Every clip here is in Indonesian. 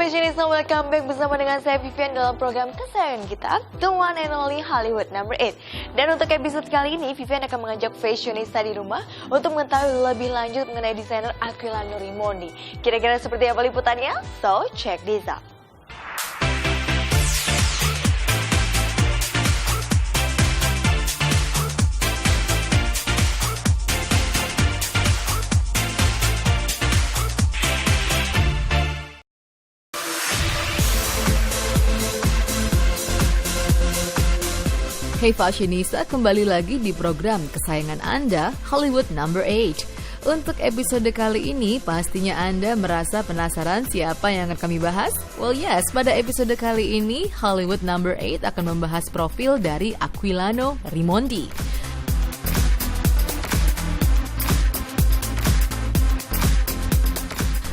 Fashionista, welcome back bersama dengan saya Vivian dalam program kesayangan kita, The One and Only Hollywood Number 8. Dan untuk episode kali ini, Vivian akan mengajak fashionista di rumah untuk mengetahui lebih lanjut mengenai desainer Aquilano Raimondi. Kira-kira seperti apa liputannya? So, check this out. Hey Fashionista, kembali lagi di program kesayangan Anda, Hollywood Number 8. Untuk episode kali ini, pastinya Anda merasa penasaran siapa yang akan kami bahas? Well yes, pada episode kali ini, Hollywood Number 8 akan membahas profil dari Aquilano Raimondi.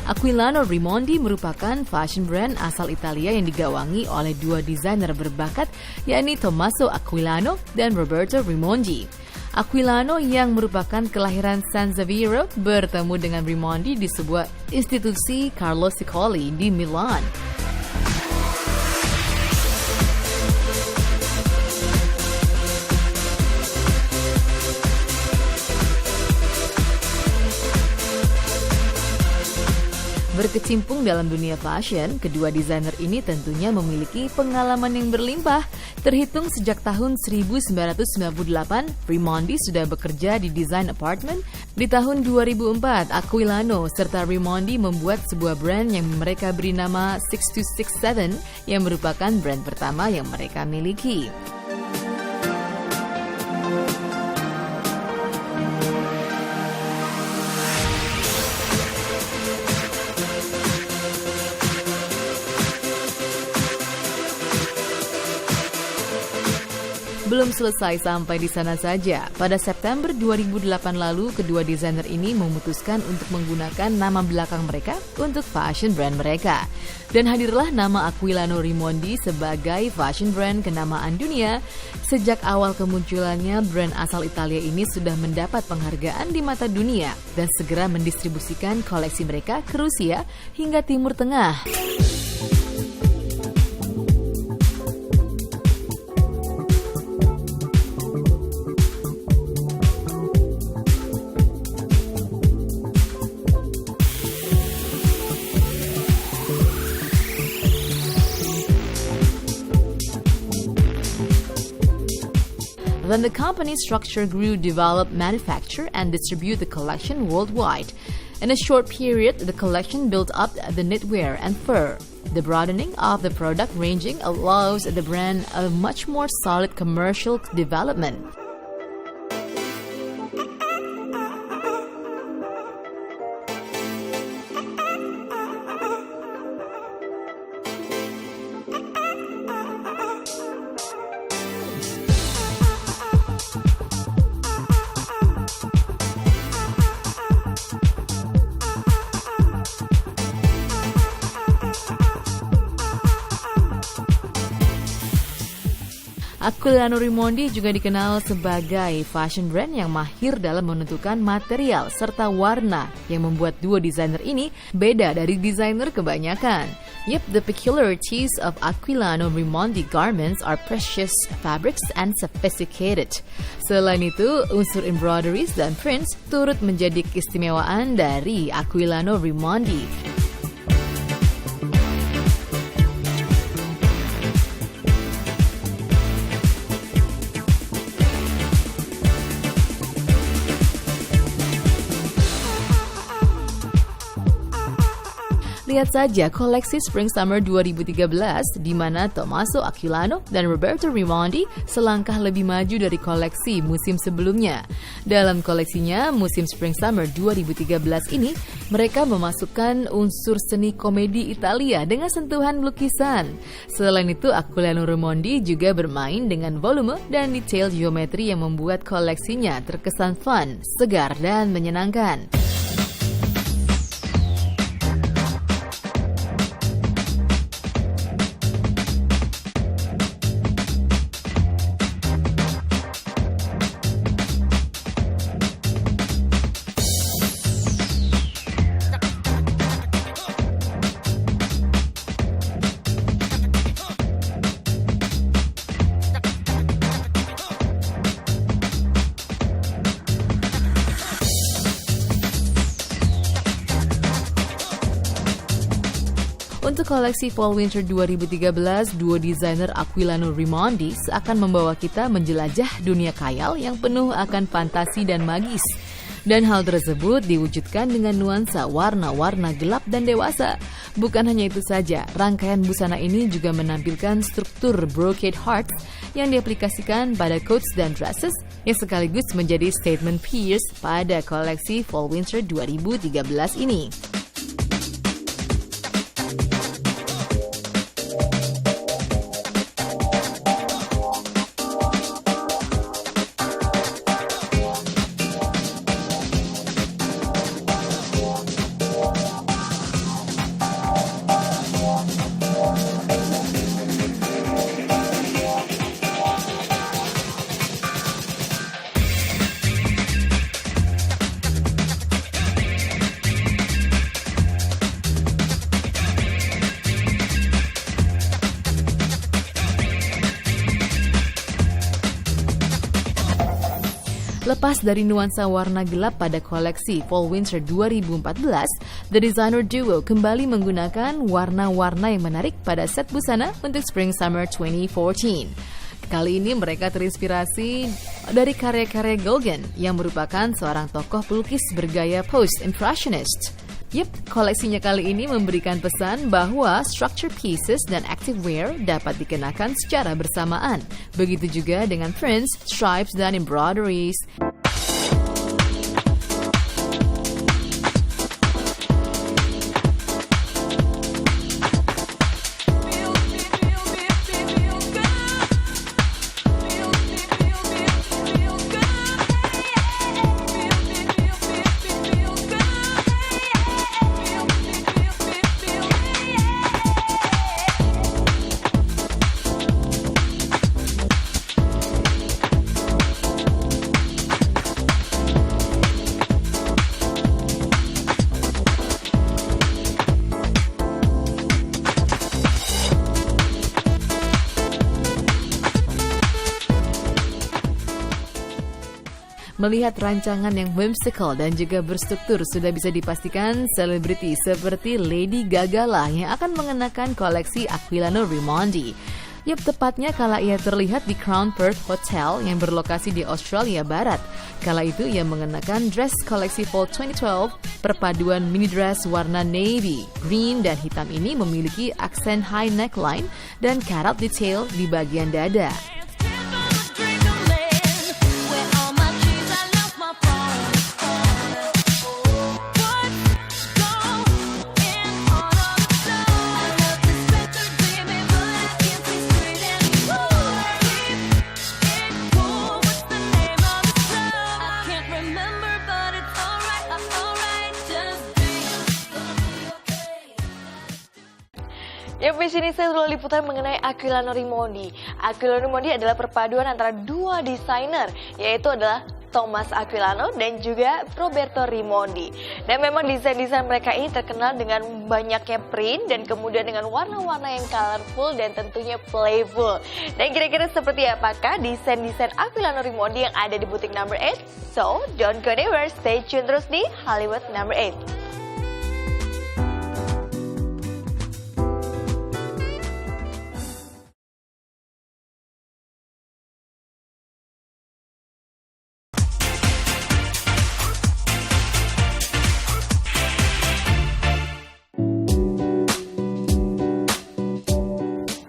Aquilano Raimondi merupakan fashion brand asal Italia yang digawangi oleh dua desainer berbakat, yakni Tommaso Aquilano dan Roberto Raimondi. Aquilano yang merupakan kelahiran San Zaviro bertemu dengan Raimondi di sebuah institusi Carlo Sicoli di Milan. Berkecimpung dalam dunia fashion, kedua desainer ini tentunya memiliki pengalaman yang berlimpah. Terhitung sejak tahun 1998, Raimondi sudah bekerja di desain apartemen. Di tahun 2004, Aquilano serta Raimondi membuat sebuah brand yang mereka beri nama 6267, yang merupakan brand pertama yang mereka miliki. Belum selesai sampai di sana saja. Pada September 2008 lalu, kedua desainer ini memutuskan untuk menggunakan nama belakang mereka untuk fashion brand mereka. Dan hadirlah nama Aquilano Raimondi sebagai fashion brand kenamaan dunia. Sejak awal kemunculannya, brand asal Italia ini sudah mendapat penghargaan di mata dunia dan segera mendistribusikan koleksi mereka ke Rusia hingga Timur Tengah. Then the company's structure grew, develop, manufacture, and distribute the collection worldwide. In a short period, the collection built up the knitwear and fur. The broadening of the product ranging allows the brand a much more solid commercial development. Aquilano Raimondi juga dikenal sebagai fashion brand yang mahir dalam menentukan material serta warna yang membuat dua desainer ini beda dari desainer kebanyakan. Yep, the peculiarities of Aquilano Raimondi garments are precious fabrics and sophisticated. Selain itu, unsur embroideries dan prints turut menjadi keistimewaan dari Aquilano Raimondi. Lihat saja koleksi Spring Summer 2013 di mana Tommaso Aquilano dan Roberto Raimondi selangkah lebih maju dari koleksi musim sebelumnya. Dalam koleksinya musim Spring Summer 2013 ini, mereka memasukkan unsur seni komedi Italia dengan sentuhan lukisan. Selain itu, Aquilano Raimondi juga bermain dengan volume dan detail geometri yang membuat koleksinya terkesan fun, segar, dan menyenangkan. Untuk koleksi Fall Winter 2013, duo desainer Aquilano Raimondi seakan membawa kita menjelajah dunia khayal yang penuh akan fantasi dan magis. Dan hal tersebut diwujudkan dengan nuansa warna-warna gelap dan dewasa. Bukan hanya itu saja, rangkaian busana ini juga menampilkan struktur brocade hearts yang diaplikasikan pada coats dan dresses yang sekaligus menjadi statement piece pada koleksi Fall Winter 2013 ini. Lepas dari nuansa warna gelap pada koleksi Fall Winter 2014, The Designer Duo kembali menggunakan warna-warna yang menarik pada set busana untuk Spring Summer 2014. Kali ini mereka terinspirasi dari karya-karya Gauguin yang merupakan seorang tokoh pelukis bergaya post-impressionist. Koleksinya kali ini memberikan pesan bahwa structure pieces dan active wear dapat dikenakan secara bersamaan. Begitu juga dengan prints, stripes, dan embroideries. Melihat rancangan yang whimsical dan juga berstruktur, sudah bisa dipastikan selebriti seperti Lady Gaga lah yang akan mengenakan koleksi Aquilano Raimondi. Tepatnya kala ia terlihat di Crown Perth Hotel yang berlokasi di Australia Barat. Kala itu ia mengenakan dress koleksi Fall 2012, perpaduan mini dress warna navy, green, dan hitam ini memiliki aksen high neckline dan cutout detail di bagian dada. Fashionista adalah liputan mengenai Aquilano Raimondi. Aquilano Raimondi adalah perpaduan antara dua desainer, yaitu adalah Thomas Aquilano dan juga Roberto Raimondi. Dan memang desain-desain mereka ini terkenal dengan banyaknya print dan kemudian dengan warna-warna yang colorful dan tentunya playful. Dan kira-kira seperti apakah desain-desain Aquilano Raimondi yang ada di butik number 8? So, don't go anywhere, stay tune terus di Hollywood number 8.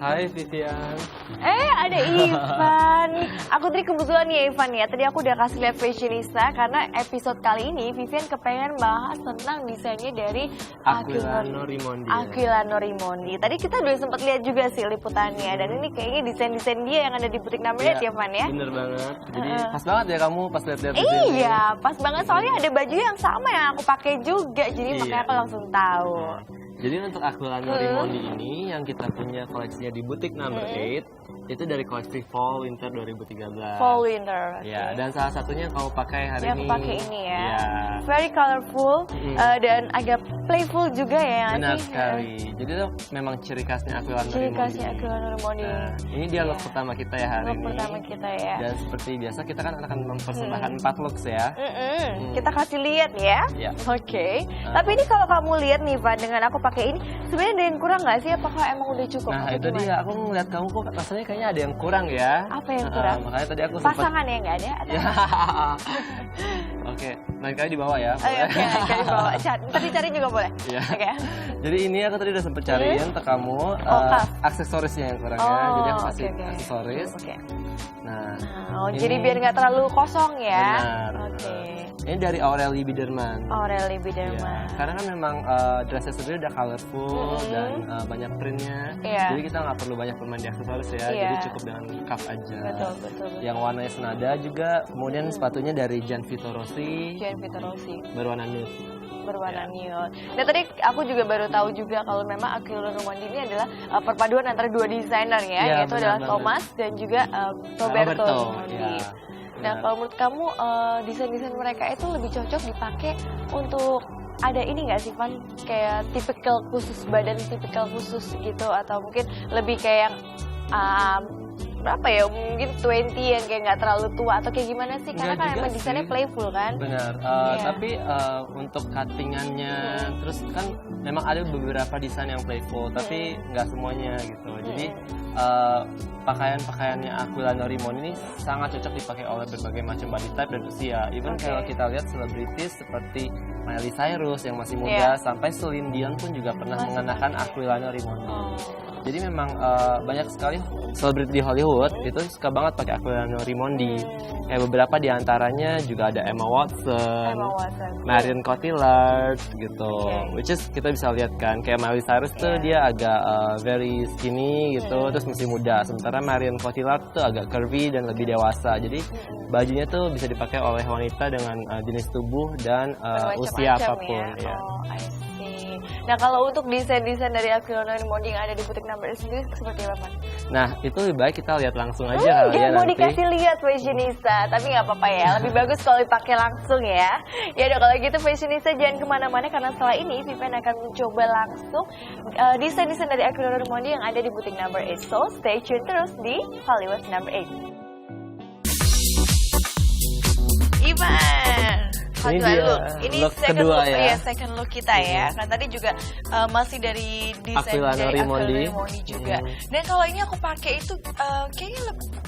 Hai Vivian. Ada Ivan. Aku tadi kebetulan ya Ivan ya. Tadi aku udah kasih lihat Fashionista karena episode kali ini Vivian kepengen bahas tentang desainnya dari Aquilano Raimondi. Aquilano Raimondi. Tadi kita udah sempat lihat juga sih liputannya dan ini kayaknya desain-desain dia yang ada di butik number 8 ya Ivan ya. Bener banget. Jadi pas banget ya kamu pas lihat-lihat di sini. Iya, pas banget soalnya ada baju yang sama yang aku pakai juga. Jadi makanya aku langsung tahu. Jadi untuk Aquilano Raimondi ini yang kita punya koleksinya di butik number 8 Itu dari koleksi Fall Winter 2013. Fall winter. Ya, dan salah satunya kamu pakai hari Yang ini. aku pakai ini ya. Iya. Very colorful dan agak playful juga ya. Benar sih? sekali. Jadi itu memang ciri khasnya Aquilano Ciri Raimondi. khasnya Aquilano Raimondi. Nah, ini dia look Iya. pertama kita ya hari Look ini. pertama kita ya. Dan seperti biasa kita kan akan mempersembahkan 4 looks ya. Kita kasih lihat ya. Iya. Oke. Tapi ini kalau kamu lihat nih Van, dengan aku pakai ini, sebenarnya ada yang kurang nggak sih? Apakah emang udah cukup? Nah atau itu gimana? dia, aku ngeliat kamu kok rasanya kayaknya ada yang kurang ya. Apa yang kurang? Makanya tadi aku sempat. Pasangan ya nggak ada? Atau Ya. Oke, lain kali di bawah ya. Oke, kali bawa. Tadi cari juga boleh. Iya. Oke. Jadi ini aku tadi udah sempet cariin untuk kamu kaf. aksesorisnya yang kurang ya. Jadi aku kasih oke. aksesoris. Oke. Nah, Oh, ini- jadi biar nggak terlalu kosong ya. Benar. Oke. Ini dari Aurelie Biederman. Aurelie Ya, Biederman. karena kan memang dressnya sendiri udah colorful dan banyak printnya. Iya. Jadi kita nggak perlu banyak bermain di aksesoris ya. Iya. Jadi cukup dengan cuff aja. Betul. Yang warnanya senada juga. Kemudian sepatunya dari Gianvito Rossi Gian Vito Rossi berwarna nude. berwarna neon. Nah tadi aku juga baru tahu juga kalau memang Aquilano Raimondi ini adalah perpaduan antara dua desainer ya, Iya, yaitu benar adalah banget. Thomas dan juga Roberto Raimondi. Ya. Nah kalau menurut kamu desain-desain mereka itu lebih cocok dipakai untuk ada ini nggak sih Van, kayak tipikal khusus badan, tipikal khusus gitu, atau mungkin lebih kayak yang berapa ya, mungkin 20 yang kayak nggak terlalu tua atau kayak gimana sih? Karena Nggak kan juga emang desainnya sih. playful kan? Benar, Iya. tapi untuk cuttingannya, terus kan memang ada beberapa desain yang playful, tapi nggak semuanya gitu. Jadi pakaian-pakaiannya Aquilano Raimondi ini sangat cocok dipakai oleh berbagai macam body type dan usia. Even Oke. kalau kita lihat selebritis seperti Miley Cyrus yang masih muda, sampai Celine Dion pun juga pernah Masih mengenakan pakai. Aquilano Raimondi. Oh. Jadi memang banyak sekali selebriti di Hollywood itu suka banget pakai Aquilano Raimondi. Kayak beberapa di antaranya juga ada Emma Watson, Emma Watson. Marion Cotillard gitu. Oke. Which is kita bisa lihat kan kayak Miley Cyrus tuh dia agak very skinny gitu, terus masih muda. Sementara Marion Cotillard tuh agak curvy dan lebih dewasa. Jadi bajunya tuh bisa dipakai oleh wanita dengan jenis tubuh dan usia Bermacam-macam apapun ya. Oh, I see. Nah, kalau untuk desain-desain dari Aquilano Raimondi yang ada di butik number sendiri seperti apa, Pan? Nah, itu lebih baik kita lihat langsung aja kali ya Mau nanti. dikasih lihat fashionista, tapi nggak apa-apa ya. Lebih bagus kalau dipakai langsung ya. Ya udah kalau gitu fashionista jangan kemana-mana karena setelah ini Vivian akan mencoba langsung desain-desain dari Aquilano Raimondi yang ada di butik number 8. So stay tune terus di Hollywood number 8. Ivan, Ini kedua dia look. Ini look second kedua look, ya. iya, second look kita ya. Kan tadi juga masih dari desain Aquilano dari Raimondi. Aquilano Raimondi juga. Dan kalau ini aku pakai itu kayaknya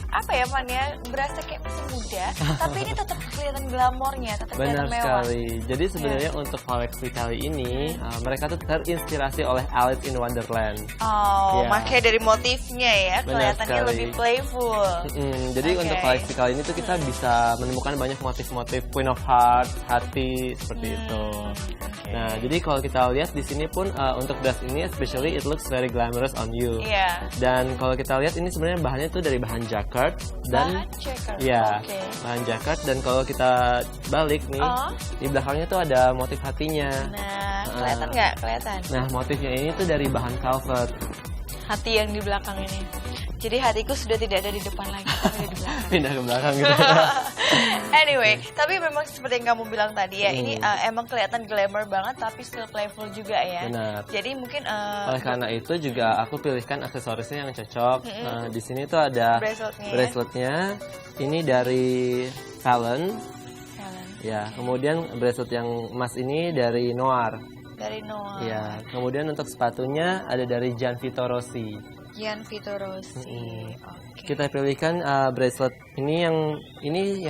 apa ya Van ya, berasa kayak masih muda, tapi ini tetap kelihatan glamornya, tetap Benar kelihatan mewah. sekali. Jadi sebenarnya untuk koleksi kali ini mereka tuh terinspirasi oleh Alice in Wonderland. Oh, Ya. makanya dari motifnya ya, Benar kelihatannya sekali. lebih playful. Jadi Oke. untuk koleksi kali ini tuh kita bisa menemukan banyak motif-motif Queen of Hearts, hati seperti itu. Nah, jadi kalau kita lihat di sini pun untuk dress ini especially it looks very glamorous on you. Iya. Dan kalau kita lihat ini sebenarnya bahannya tuh dari bahan jacquard dan Bahan jacquard, ya, oke. bahan jacquard, dan kalau kita balik nih Oh. di belakangnya tuh ada motif hatinya. Nah, kelihatan nggak? Kelihatan. Nah, motifnya ini tuh dari bahan velvet. Hati yang di belakang ini. Jadi hatiku sudah tidak ada di depan lagi, tapi ada di belakang. Pindah ke belakang gitu. Anyway, tapi memang seperti yang kamu bilang tadi ya, ini emang kelihatan glamour banget tapi still playful juga ya. Benar. Jadi mungkin Oleh karena itu juga aku pilihkan aksesorisnya yang cocok. Di sini tuh ada Braceletnya. braceletnya. Ini dari Fallon. Helen, Ya, kemudian bracelet yang emas ini dari Noir. dari Noah, Ya, kemudian untuk sepatunya ada dari Gianvito Rossi. Gianvito Rossi. Oke. Kita pilihkan bracelet ini yang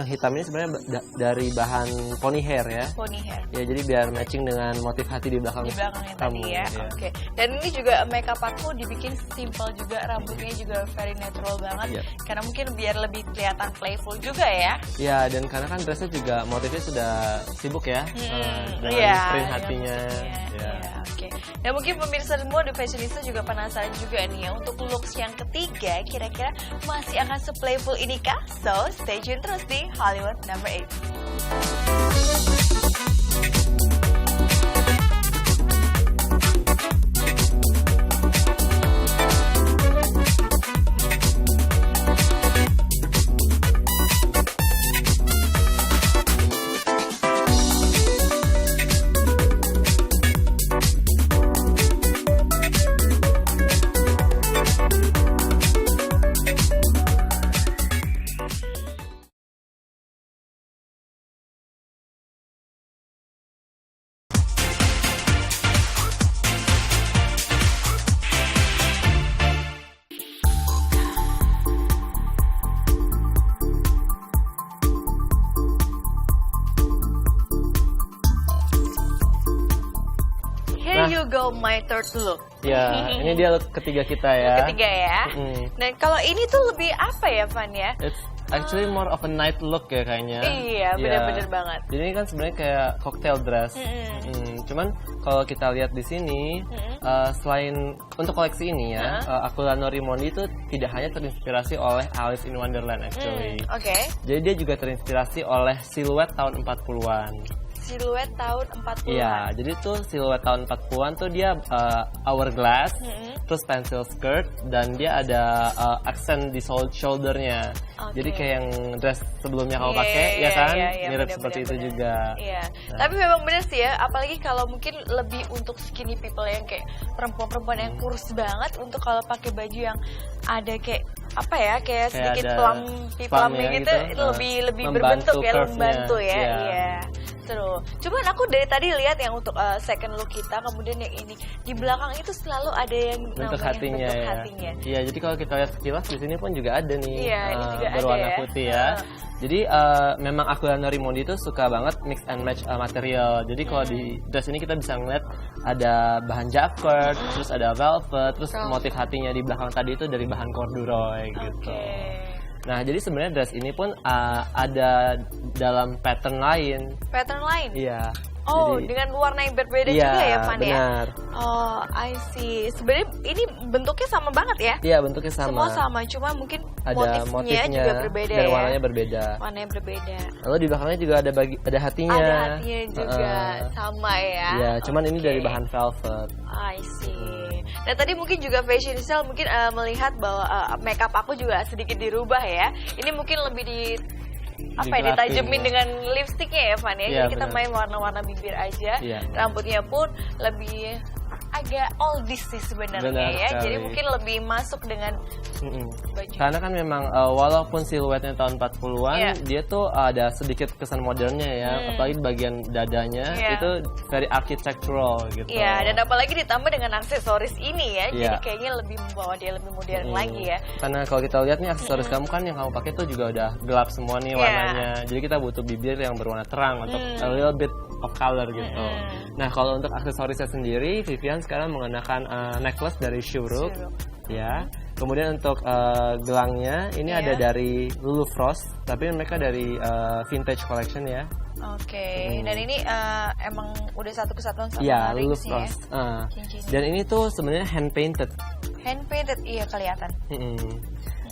hitam ini sebenarnya dari bahan pony hair ya. Pony hair. Ya, jadi biar matching dengan motif hati di belakang Di belakangnya tadi kamu, ya. Oke. Dan ini juga makeup aku dibikin simple juga, rambutnya juga very natural banget. Iya. Karena mungkin biar lebih kelihatan playful juga ya. Ya, dan karena kan dressnya juga motifnya sudah sibuk ya, dengan Iya, print dengan hatinya. motifnya. Ya. Iya, oke. Dan mungkin pemirsa semua The Fashionista juga penasaran juga nih ya, untuk looks yang ketiga kira-kira masih akan se-playful ini kah? So, stay tune terus di Hollywood number 8. go my third look. Ya, ini dia look ketiga kita ya. Look ketiga ya. Dan kalau ini tuh lebih apa ya, Van ya? It's actually more of a night look ya kayaknya. Iya, benar-benar banget. Jadi ini kan sebenarnya kayak cocktail dress. Cuman kalau kita lihat di sini, selain untuk koleksi ini ya, Aquilano Raimondi itu tidak hanya terinspirasi oleh Alice in Wonderland actually. Oke. Jadi dia juga terinspirasi oleh siluet tahun 40-an. Siluet tahun 40-an. Iya, jadi tuh siluet tahun 40-an tuh dia hourglass, terus pencil skirt, dan dia ada accent di shouldernya. Jadi kayak yang dress sebelumnya kamu pakai, ya kan? Mirip seperti itu juga. Iya. Tapi memang bener sih ya, apalagi kalau mungkin lebih untuk skinny people yang kayak perempuan-perempuan yang kurus banget, untuk kalau pakai baju yang ada kayak apa ya, kayak sedikit plumnya gitu, itu lebih berbentuk ya, membantu ya. Iya. Seru. Cuman aku dari tadi lihat yang untuk second look kita, kemudian yang ini di belakang itu selalu ada yang bentuk hatinya ya. Iya, jadi kalau kita lihat sekilas di sini pun juga ada nih, ini juga berwarna ada ya. putih ya. Jadi memang Aquilano Raimondi itu suka banget mix and match material. Jadi kalau di dress ini kita bisa ngeliat ada bahan jacquard, terus ada velvet, terus motif hatinya di belakang tadi itu dari bahan corduroy gitu. Nah, jadi sebenarnya dress ini pun ada dalam pattern lain. Pattern lain? Iya. Oh, jadi, dengan warna yang berbeda juga ya, Van ya? Benar. Oh, I see. Sebenarnya ini bentuknya sama banget ya? Iya, bentuknya sama. Semua sama, cuma mungkin ada motifnya juga berbeda dan ya. warnanya berbeda. Warnanya berbeda. Lalu di belakangnya juga ada hatinya. Ada hatinya juga, sama ya. Iya, cuman ini dari bahan velvet. I see. Dan tadi mungkin juga fashionista mungkin melihat bahwa makeup aku juga sedikit dirubah ya. Ini mungkin lebih ditajemin dengan lipstiknya ya, Van ya. Jadi kita main warna-warna bibir aja. Rambutnya pun lebih agak oldies sih sebenarnya ya. Jadi mungkin lebih masuk dengan baju. Karena kan memang walaupun siluetnya tahun 40-an, dia tuh ada sedikit kesan modernnya ya. Apalagi bagian dadanya itu very architectural gitu. Iya, dan apalagi ditambah dengan aksesoris ini ya. Jadi kayaknya lebih membawa dia lebih modern lagi ya. Karena kalau kita lihat nih aksesoris kamu kan yang kamu pakai tuh juga udah gelap semua nih warnanya. Jadi kita butuh bibir yang berwarna terang untuk a little bit of color gitu. Nah, kalau untuk aksesorisnya sendiri, Vivian sekarang mengenakan necklace dari Shuruk, ya. Kemudian untuk gelangnya ini ada dari Lulu Frost, tapi mereka dari vintage collection ya. Oke. Dan ini emang udah satu kesatuan sama Lulu ringsnya Frost. ya? Dan ini tuh sebenarnya hand painted. Hand painted, iya kelihatan.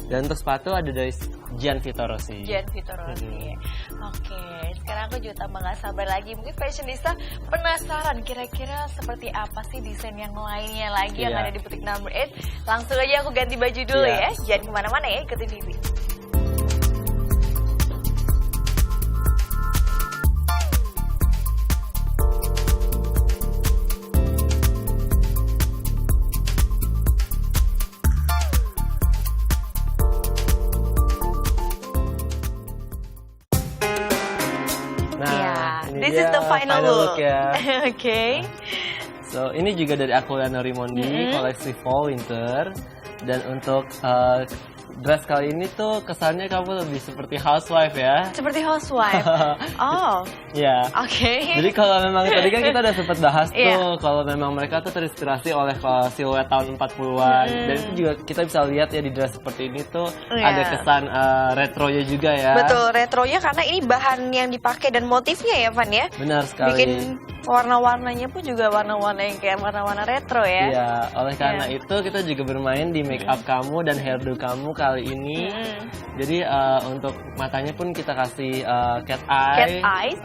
Dan untuk sepatu ada dari Gianvito Rossi. Gianvito Rossi. Oke, sekarang aku juga tambah gak sabar lagi. Mungkin fashionista penasaran kira-kira seperti apa sih desain yang lainnya lagi yang ada di butik Number 8. Langsung aja aku ganti baju dulu ya. Jangan kemana-mana ya, ikutin Vivi. This is the final look ya. Oke. So, ini juga dari Aquilano Raimondi, koleksi Fall Winter. Dan untuk dress kali ini tuh kesannya kamu lebih seperti housewife ya. Seperti housewife? Oh. Ya. Oke. Jadi kalau memang tadi kan kita udah sempat bahas tuh, kalau memang mereka tuh terinspirasi oleh siluet tahun 40-an. Dan itu juga kita bisa lihat ya di dress seperti ini tuh ada kesan retronya juga ya. Betul, retronya karena ini bahan yang dipakai dan motifnya ya, Van ya. Benar sekali. Bikin warna-warnanya pun juga warna-warna yang kayak warna-warna retro ya. Iya, oleh karena itu kita juga bermain di make up kamu dan hairdo kamu kali ini. Jadi untuk matanya pun kita kasih cat eyes.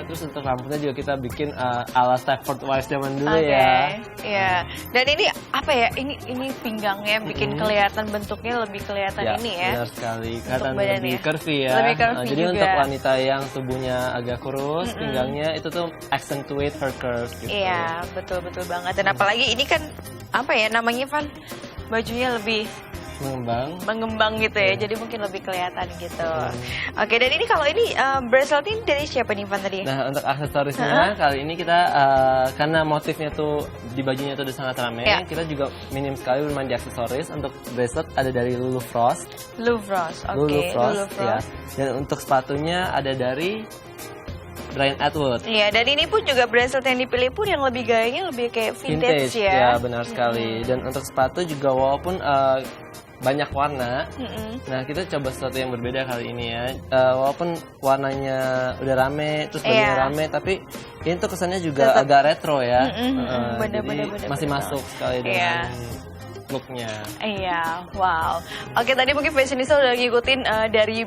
Terus untuk rambutnya juga kita bikin ala Stepford Wives zaman dulu ya. Iya. Dan ini apa ya? Ini pinggangnya bikin kelihatan bentuknya lebih kelihatan ini ya. Benar sekali. Kelihatan lebih curvy ya. Lebih curvy jadi juga. Untuk wanita yang tubuhnya agak kurus, pinggangnya itu tuh accentuate her curve gitu. Iya, betul banget. Dan apalagi ini kan apa ya namanya, Van? Bajunya lebih mengembang gitu ya, jadi mungkin lebih kelihatan gitu. Oke, dan ini kalau ini bracelet ini dari siapa nih, Van tadi? Nah, untuk aksesorisnya kali ini kita karena motifnya tuh di bajunya tuh udah sangat ramai, kita juga minim sekali bermain di aksesoris. Untuk bracelet ada dari Lulu Frost. Lulu Frost, oke. Lulu Frost, ya. Dan untuk sepatunya ada dari Brian Atwood. Iya, dan ini pun juga bracelet yang dipilih pun yang lebih gayanya lebih kayak vintage, Ya benar sekali. Dan untuk sepatu juga walaupun banyak warna, nah kita coba sesuatu yang berbeda kali ini ya. Walaupun warnanya udah rame, terus bajunya rame, tapi ini tuh kesannya juga agak retro ya. Bener-bener masih masuk sekali dengan looknya. Iya, wow. Oke, tadi mungkin fashionista udah ngikutin dari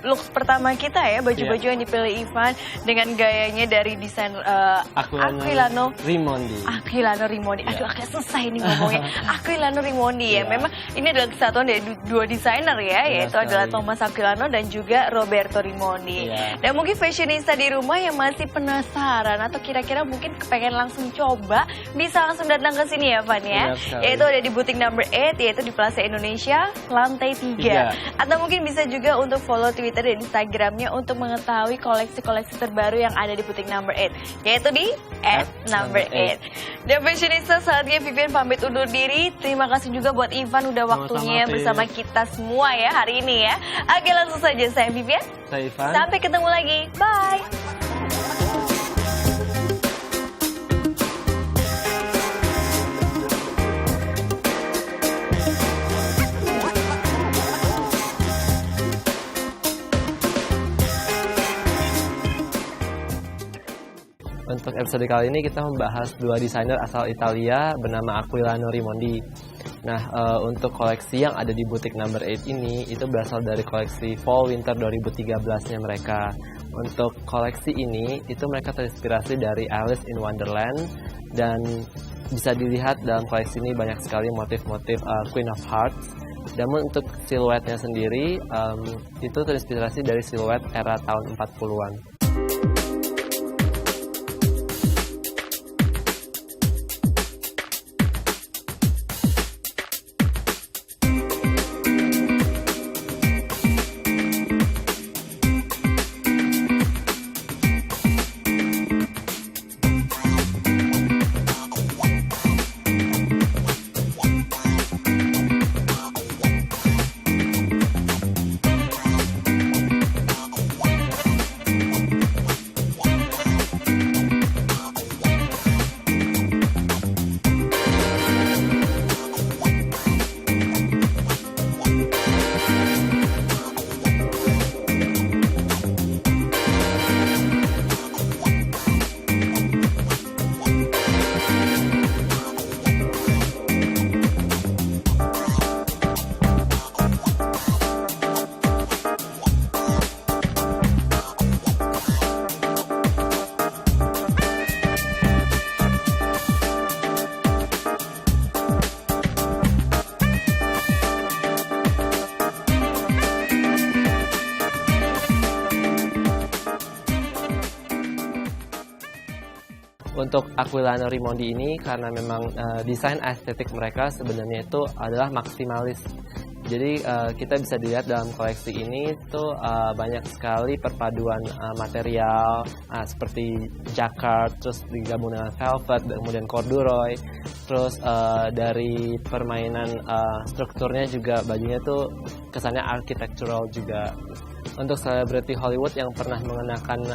look pertama kita ya, baju-baju yang dipilih Ivan dengan gayanya dari desain Aquilano Raimondi. Aduh, agak susah ini ngomongnya. Aquilano Raimondi ya. Memang ini adalah kesatuan dari dua desainer ya, yaitu adalah Thomas Aquilano dan juga Roberto Raimondi. Dan mungkin fashionista di rumah yang masih penasaran atau kira-kira mungkin kepengen langsung coba, bisa langsung datang ke sini ya, Van ya. Yaitu ada di butik number 8, yaitu di Plaza Indonesia lantai 3. Atau mungkin bisa juga untuk follow Twitter dan Instagramnya untuk mengetahui koleksi-koleksi terbaru yang ada di butik number 8, yaitu di @number8. Dan fashionista, saatnya Vivian pamit undur diri. Terima kasih juga buat Ivan udah waktunya bersama kita semua ya hari ini ya. Oke, langsung saja saya Vivian. Saya Ivan. Sampai ketemu lagi. Bye. Untuk episode kali ini kita membahas dua desainer asal Italia bernama Aquilano Raimondi. Nah, untuk koleksi yang ada di butik number 8 ini itu berasal dari koleksi Fall Winter 2013-nya mereka. Untuk koleksi ini itu mereka terinspirasi dari Alice in Wonderland, dan bisa dilihat dalam koleksi ini banyak sekali motif-motif Queen of Hearts. Namun untuk siluetnya sendiri itu terinspirasi dari siluet era tahun 40-an. Untuk Aquilano Raimondi ini karena memang desain estetik mereka sebenarnya itu adalah maksimalis. Jadi kita bisa dilihat dalam koleksi ini itu banyak sekali perpaduan material seperti jacquard, terus digabung dengan velvet, dan kemudian corduroy. Terus dari permainan strukturnya juga bajunya tuh kesannya architectural juga. Untuk selebriti Hollywood yang pernah mengenakan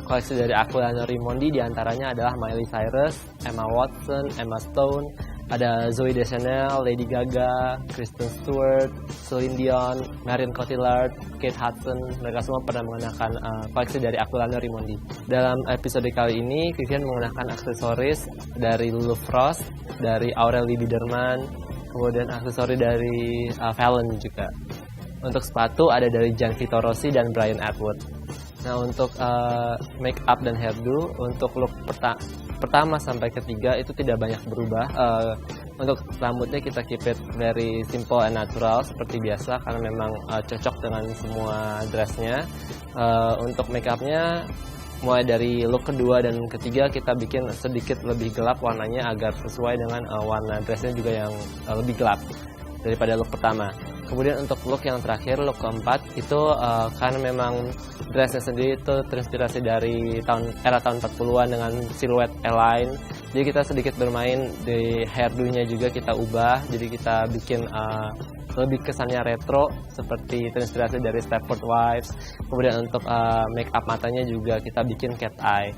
koleksi dari Aquilano Raimondi diantaranya adalah Miley Cyrus, Emma Watson, Emma Stone, ada Zooey Deschanel, Lady Gaga, Kristen Stewart, Celine Dion, Marion Cotillard, Kate Hudson. Mereka semua pernah mengenakan koleksi dari Aquilano Raimondi. Dalam episode kali ini, Vivian mengenakan aksesoris dari Lulu Frost, dari Aurelie Biederman, kemudian aksesori dari Fallon juga. Untuk sepatu ada dari Gianvito Rossi dan Brian Atwood. Nah, untuk make up dan hairdo, untuk look pertama sampai ketiga itu tidak banyak berubah. Untuk rambutnya kita keep it very simple and natural seperti biasa karena memang cocok dengan semua dressnya. Untuk make upnya mulai dari look kedua dan ketiga kita bikin sedikit lebih gelap warnanya agar sesuai dengan warna dressnya juga yang lebih gelap daripada look pertama. Kemudian untuk look yang terakhir, look keempat, itu karena memang dressnya sendiri itu terinspirasi dari era tahun 40-an dengan siluet airline. Jadi kita sedikit bermain di hairdo-nya juga kita ubah. Jadi kita bikin lebih kesannya retro seperti terinspirasi dari Stepford Wives. Kemudian untuk make up matanya juga kita bikin cat eye.